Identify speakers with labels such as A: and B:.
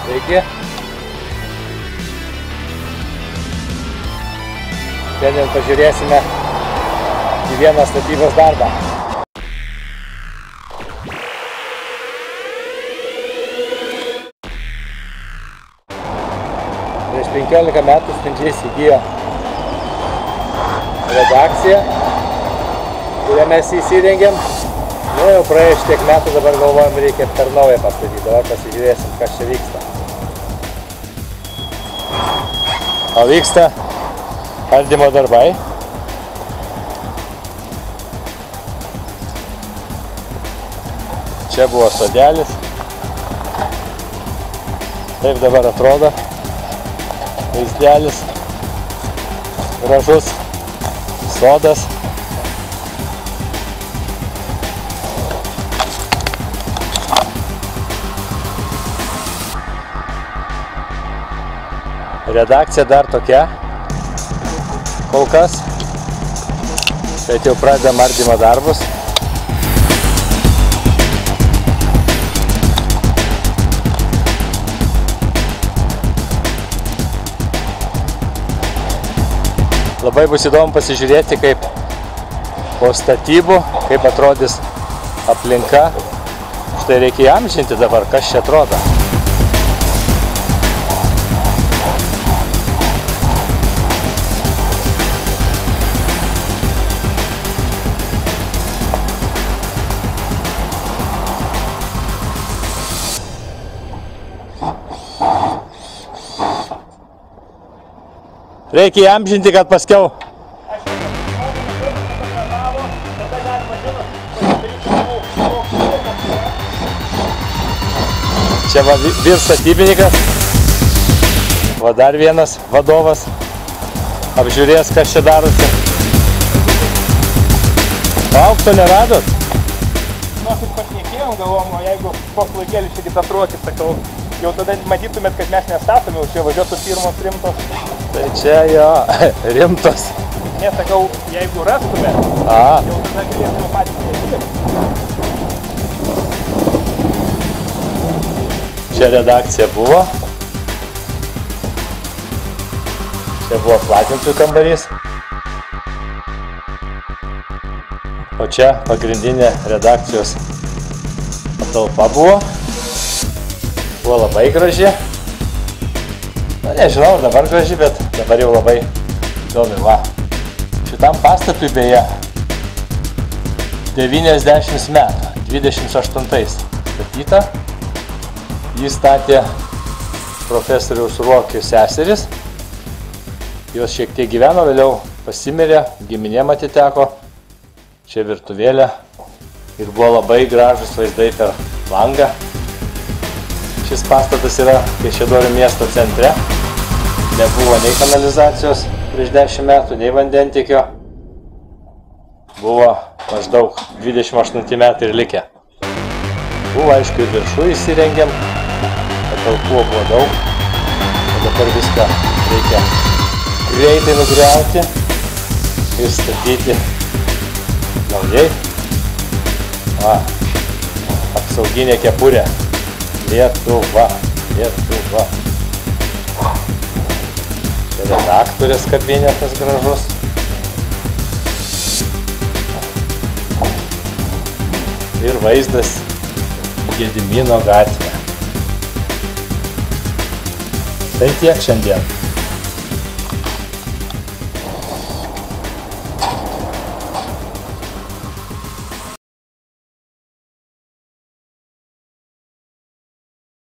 A: Sveiki. Šiandien pažiūrėsime į vieną statybos darbą. Prieš 15 metų Spindžys įgijo redakciją, kurią mes įsirengėm. Nu, jau praėjus tiek metų, dabar galvojam, reikia per naują pastatyti. Dabar pasižiūrėsim, kas čia vyksta. O vyksta ardymo darbai. Čia buvo sodelis. Taip dabar atrodo vaizdelis. Gražus sodas. Redakcija dar tokia, kol kas, bet jau pradedam ardymo darbus. Labai bus įdomu pasižiūrėti, kaip po statybų, kaip atrodys aplinka. Štai reikia įamžinti dabar, kas čia atrodo. Reikia įamžinti, kad paskiau. Čia va vyr statybininkas, va dar vienas vadovas, apžiūrės, kas čia darosi. Aukšto neradot?
B: Nu, kaip pašnekėjom, galvom, o jeigu koks laikėlis čia kitą trokį, sakau, jau tada matytumėt, kad mes nestatome, čia važiuotų firmos rimtos.
A: Tai čia jo, rimtos.
B: Nesakau, jeigu rastumėt, jau tada galėtume patys nedirbti.
A: Čia redakcija buvo. Čia buvo platintojų kambarys. O čia pagrindinė redakcijos patalpa buvo. Buvo labai graži. Na, nežinau, dabar graži, bet dabar jau labai įdomi. Va. Šitam pastatui beje 90 metų, 28 statyta. Jį statė profesoriaus Ruokio seseris. Jos šiek tiek gyveno, vėliau pasimirė, giminėm atiteko. Čia virtuvėlė ir buvo labai gražus vaizdai per langą. Šis pastatas yra Kaišiadorių miesto centre. Nebuvo nei kanalizacijos prieš 10 metų, nei vandentiekio. Buvo maždaug 28 metai ir likę. Buvo, aišku, ir viršų įsirengėm. Patalpų buvo daug. O dabar viską reikia greitai nugriauti ir statyti naujai. Va, apsauginė kepurė. Lietuva, Lietuva. Čia redaktorės kabinetas gražus. Ir vaizdas Gedimino gatvė. Tai tiek šiandien.